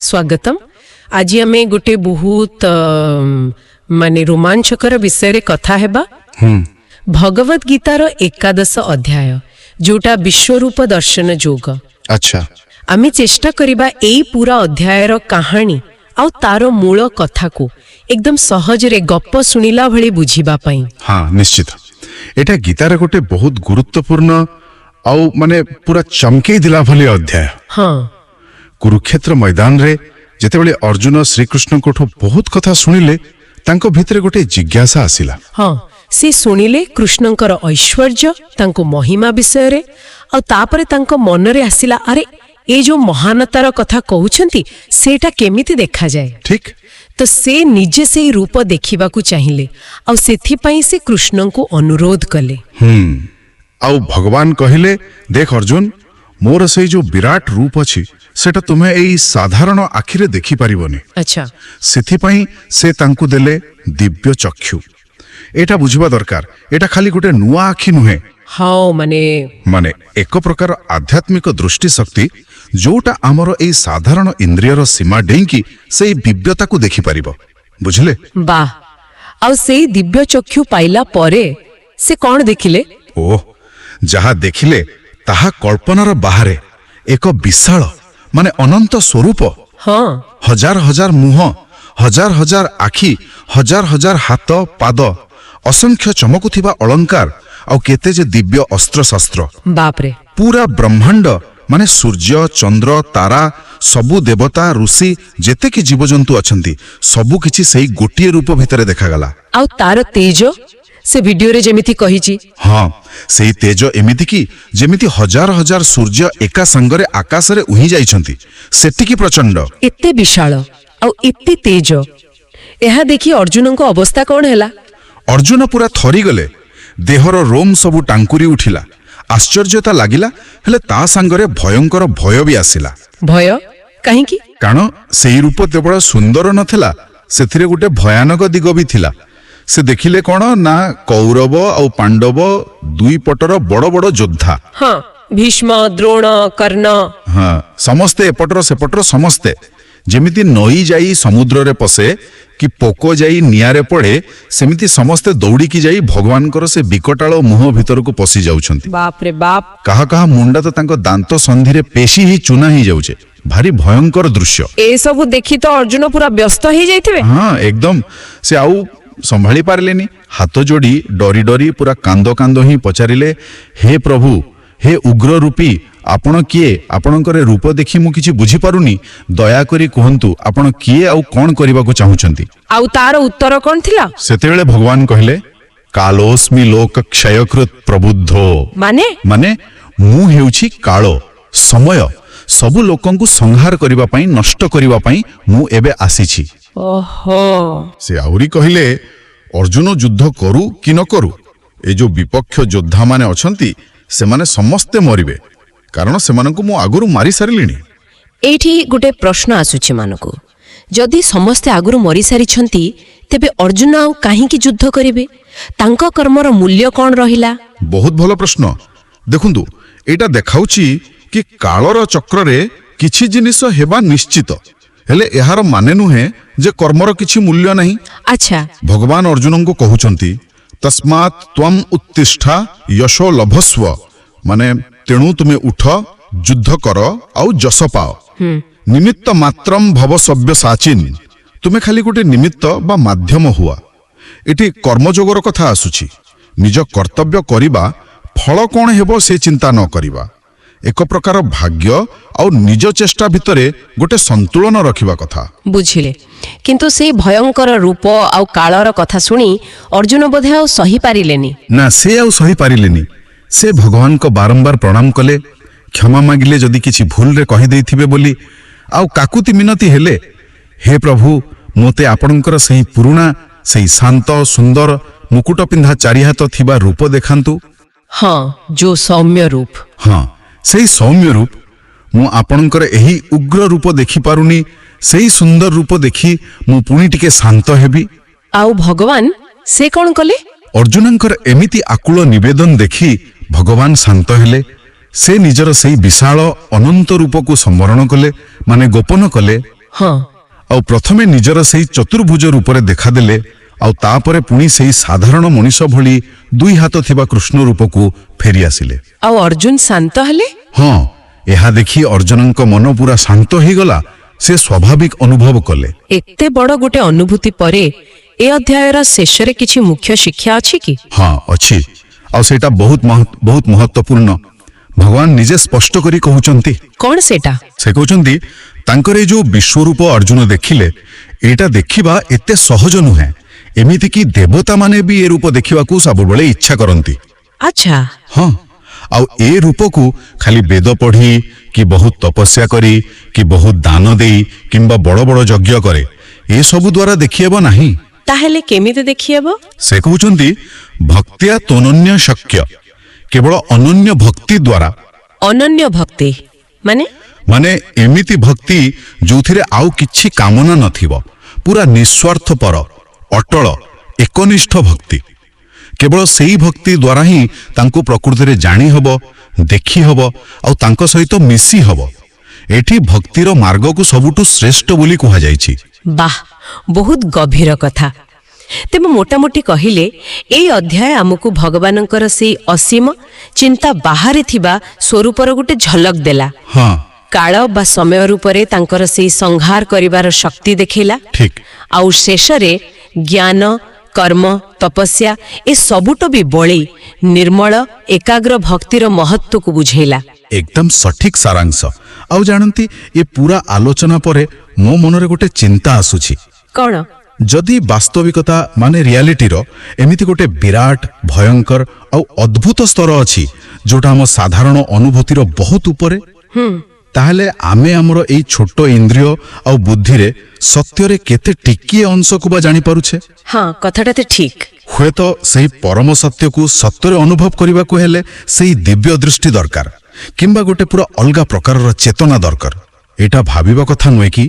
स्वागतम। आज आमे गोटे बहुत माने रोमांचकर विषय रे कथा हेबा। भगवत गीतार एकादश अध्याय जोटा विश्वरूप दर्शन जोग। अच्छा, आमे चेष्टा करिबा एई पूरा अध्यायर कहानी आउ तारो मूल कथा को एकदम सहज रे गप्प सुनिला भली बुझिबा पई। हाँ निश्चित एटा गीतार गोटे बहुत गुरुत्वपूर्ण आउ माने पूरा चमकेई दिला भली अध्याय। हाँ, कुरुक्षेत्र मैदान रे जेतेबेले अर्जुन श्रीकृष्ण कोठो बहुत कथा सुनिले तांको भितरे गोटे जिज्ञासा आसिला। हाँ, से सुनिले कृष्णंकर ऐश्वर्य तांको महिमा विषय रे आ तापरे तांको मनरे आसिला अरे ए जो महानतार कथा कहउछंती सेटा केमिति देखा जाए। ठीक तो से निजे से ही रूप देखिबा को चाहिए आ सेथि पई से कृष्ण को अनुरोध कले। आउ भगवान कहिले देख अर्जुन मोर से जो विराट रूप अछि सेटा तुम्हें एई साधारण आखिरे देखि परिबोनी। अच्छा, सेथि पई से तांकु देले दिव्य चक्षु। एटा बुझिबा दरकार एटा खाली गोटे नुआ आखि नुहे। हाँ माने एक प्रकार आध्यात्मिक दृष्टि शक्ति जोटा आमर एई साधारण इंद्रियर सीमा डेंकी से दिव्यता को देखि परिबो। बुझले? वाह, आ से दिव्य चक्षु पाइला परे से कौन देखिले? ओह, जहा देखिले ताहा कल्पनार बाहरे एक विशाल माने अनंत स्वरूप। हाँ, हजार हजार मुह, हजार हजार आखि, हजार हजार हाथ पाद, असंख्य चमकुथिबा अलंकार आउ केते जे दिव्य अस्त्र शस्त्र। बाप रे, पूरा ब्रह्मांड माने सूर्य चंद्र तारा सबु देवता ऋषि जेते कि जीवजंतु अछंती सबु किछि सेही गोटिए रूप भितरे देखागला। आ तार तेज से वीडियो रे जेमिति कहिची। हाँ, सेही तेज एमिति कि जेमिति हजार हजार सूर्य एका संगरे आकाश रे उही जाइछंती सेति कि प्रचंड एते विशाल आ एते तेज। एहा देखि अर्जुन को अवस्था कौन हैला? अर्जुन पूरा थरी गले, देहर रोम सबु टांकुरी उठिला। आश्चर्यता लागिला हेले ता संगरे भयंकर भय भी आसिला। भय काहे की? कारण सेही रूप केवल सुंदर नथिला, सेथिरे गोटे भयानक दिग भी थिला। से देखिले कौन ना कौरव और पांडव दुई पटर बड़ बड़ योद्धा। हाँ, भीष्म द्रोण कर्ण। हाँ, समस्ते एपटर सेपटर समस्ते जेमिति नई जाई समुद्र रे पसे कि पोको जाई नियारे पड़े सेमिति समस्ते दौड़ी की जाई भगवानकर से विकटाल मुह भीतर को पसी जाउछंती। बाप रे बाप, कहा कहा मुंडा तो तांको दांत संधि रे पेशी ही चुना ही जाउछे। भारी भयंकर दृश्य। ए सब देखि तो अर्जुन पूरा व्यस्त ही जाइथिबे। हाँ एकदम, से आउ संभाली पारलेनी, हाथ जोड़ी डरी डरी पूरा कांदो कांदो ही पचारिले, हे प्रभु, हे उग्र रूपी, आपण किए? आपणकर रूप देखि मु किछि बुझी पारुनी, दया करी कहंतु आपण किए आउ कोन करिबा को चाहुछंती? आउ तार उत्तर कोन थिला? सेतेबेले भगवान कहले कालोस्मि लोक क्षयकृत प्रबुद्धो। माने मु हेउछि कालो समय सबु लोकंकु संहार करिबा पई नष्ट करिबा पई मु एबे आसीछि। ओहो, से आउरी कहिले अर्जुन युद्ध करू कि न करू ए जो विपक्ष योद्धा माने अछंती से माने समस्ते मरिबे, कारण से मानकु मु आगुरु मारी सारिलिनी। एठी गोटे प्रश्न आसुछि मानको, जदि समस्ते आगुरु मरी सारिछंती तेबे अर्जुन आउ काहे की युद्ध करिवे? तांको कर्मर मूल्य कोन रहिला? बहुत भलो प्रश्न। देखुंतु एटा देखाउछि कि कालर चक्र रे किछि जिनिस हेबा निश्चित, हेले एहार माने नुहे जे कर्मर किछि मूल्य नहीं। अच्छा, भगवान अर्जुन को कहउछंती तस्मात् त्वम उत्तिष्ठा यशो लभस्व, माने तेणु तुमे उठ युद्ध कर आउ जस पाओ। निमित्त मात्रम भव सभ्य साचिन, तुमे खाली गोटे निमित्त बा माध्यम हुआ। एटी कर्मयोगर कथा आसुछि। निज कर्तव्य करिबा, फल कोन हेबो से चिंता न करिबा। एक प्रकार भाग्य और निज चेष्टा भितरे गोटे संतुलन रखिबा कथा। बुझिले, किंतु से भयंकर रूप आउ कालर कथा सुनी अर्जुन बोधे आउ सही पारिलेनी ना। से आउ सही पारिलेनी। से भगवान को बारंबार प्रणाम कले, क्षमा मागिले जदि किछि भूल रे कहि देथिबे बोली, आउ काकुति मिनती हेले, हे प्रभु मोते आपणकर सही पुरुणा सही शांत सुंदर मुकुट पिंधा चारि हाथ थिबा रूप देखांतु। हाँ, जो सौम्य रूप। हाँ, सही सौम्य रूप। मु आपणकर एही उग्र रूप देखि पारुनी, सही सुंदर रूप देखि मु पुणी टिके शांत हेबी। आउ भगवान से कौन कले? अर्जुनंकर एमिति आकुल निवेदन देखि भगवान शांत हेले। से निजर सही विशाल अनंत रूप को स्मरण कले, माने गोपन कले। ହଁ ଆଉ ପ୍ରଥମେ ନିଜର ସେହି ଚତୁର୍ଭୁଜ ରୂପରେ ଦେଖାଦେଲେ ଆଉ ତାପରେ ପୁଣି ସେହି ସାଧାରଣ ମଣିଷ ଭଳି ଦୁଇ ହାତ ଥିବା କୃଷ୍ଣ ରୂପକୁ ଫେରି ଆସିଲେ। ଆଉ ଅର୍ଜୁନ ଶାନ୍ତ ହେଲେ? ହଁ, ଏହା ଦେଖି ଅର୍ଜୁନଙ୍କ ମନ ପୁରା ଶାନ୍ତ ହେଇଗଲା। ସେ ସ୍ୱାଭାବିକ ଅନୁଭବ କଲେ। ଏତେ ବଡ଼ ଗୋଟେ ଅନୁଭୂତି ପରେ ଏ ଅଧ୍ୟାୟର ଶେଷରେ କିଛି ମୁଖ୍ୟ ଶିକ୍ଷା ଅଛି କି? ହଁ ଅଛି, ଆଉ ସେଇଟା ବହୁତ ମହତ୍ୱପୂର୍ଣ୍ଣ। ଭଗବାନ ନିଜେ ସ୍ପଷ୍ଟ କରି କହୁଛନ୍ତି। କଣ ସେଟା? ସେ କହୁଛନ୍ତି ତାଙ୍କର ଏଇ ଯୋଉ ବିଶ୍ୱରୂପ ଅର୍ଜୁନ ଦେଖିଲେ, ଏଇଟା ଦେଖିବା ଏତେ ସହଜ ନୁହେଁ। ଏମିତିକି ଦେବତାମାନେ ବି ଏ ରୂପ ଦେଖିବାକୁ ସବୁବେଳେ ଇଚ୍ଛା କରନ୍ତି। ଆଚ୍ଛା। ହଁ, ଆଉ ଏ ରୂପକୁ ଖାଲି ବେଦ ପଢ଼ି କି ବହୁତ ତପସ୍ୟା କରି କି ବହୁତ ଦାନ ଦେଇ କିମ୍ବା ବଡ଼ ବଡ଼ ଯଜ୍ଞ କରେ ଏସବୁ ଦ୍ୱାରା ଦେଖିହେବ ନାହିଁ। ତାହେଲେ କେମିତି ଦେଖିହେବ? ସେ କହୁଛନ୍ତି ଭକ୍ତିଆ ତୋନନ୍ୟ ଶକ୍ୟ, କେବଳ ଅନନ୍ୟ ଭକ୍ତି ଦ୍ୱାରା। ଅନନ୍ୟ ଭକ୍ତି ମାନେ ଏମିତି ଭକ୍ତି ଯୋଉଥିରେ ଆଉ କିଛି କାମନା ନଥିବ, ପୁରା ନିଃସ୍ୱାର୍ଥପର, ଅଟଳ, ଏକନିଷ୍ଠ ଭକ୍ତି। କେବଳ ସେଇ ଭକ୍ତି ଦ୍ୱାରା ହିଁ ତାଙ୍କୁ ପ୍ରକୃତିରେ ଜାଣିହବ, ଦେଖିହବ ଆଉ ତାଙ୍କ ସହିତ ମିଶି ହବ। ଏଠି ଭକ୍ତିର ମାର୍ଗକୁ ସବୁଠୁ ଶ୍ରେଷ୍ଠ ବୋଲି କୁହାଯାଇଛି। ବାଃ, ବହୁତ ଗଭୀର କଥା। ତେବେ ମୋଟାମୋଟି କହିଲେ ଏଇ ଅଧ୍ୟାୟ ଆମକୁ ଭଗବାନଙ୍କର ସେଇ ଅସୀମ ଚିନ୍ତା ବାହାରେ ଥିବା ସ୍ୱରୂପର ଗୋଟେ ଝଲକ ଦେଲା। ହଁ, କାଳ ବା ସମୟ ରୂପରେ ତାଙ୍କର ସେଇ ସଂହାର କରିବାର ଶକ୍ତି ଦେଖେଇଲା। ଠିକ୍। ଆଉ ଶେଷରେ ଜ୍ଞାନ, କର୍ମ, ତପସ୍ୟା ଏ ସବୁଠୁ ବି ବଳେଇ ନିର୍ମଳ ଏକାଗ୍ର ଭକ୍ତିର ମହତ୍ୱକୁ ବୁଝେଇଲା। ଏକଦମ ସଠିକ ସାରାଂଶ। ଆଉ ଜାଣନ୍ତି, ଏ ପୁରା ଆଲୋଚନା ପରେ ମୋ ମନରେ ଗୋଟେ ଚିନ୍ତା ଆସୁଛି। କଣ? ଯଦି ବାସ୍ତବିକତା ରିଆଲିଟିର ଏମିତି ଗୋଟେ ବିରାଟ, ଭୟଙ୍କର ଆଉ ଅଦ୍ଭୁତ ସ୍ତର ଅଛି ଯୋଉଟା ଆମ ସାଧାରଣ ଅନୁଭୂତିର ବହୁତ ଉପରେ, ତାହେଲେ ଆମେ ଆମର ଏଇ ଛୋଟ ଇନ୍ଦ୍ରିୟ ଆଉ ବୁଦ୍ଧିରେ ସତ୍ୟରେ କେତେ ଟିକିଏ ଅଂଶକୁ ବା ଜାଣିପାରୁଛେ? ହଁ, କଥାଟା ତ ଠିକ୍। ହୁଏତ ସେହି ପରମ ସତ୍ୟକୁ ସତ୍ୟରେ ଅନୁଭବ କରିବାକୁ ହେଲେ ସେହି ଦିବ୍ୟ ଦୃଷ୍ଟି ଦରକାର, କିମ୍ବା ଗୋଟେ ପୁରା ଅଲଗା ପ୍ରକାରର ଚେତନା ଦରକାର। ଏଇଟା ଭାବିବା କଥା ନୁହେଁ କି?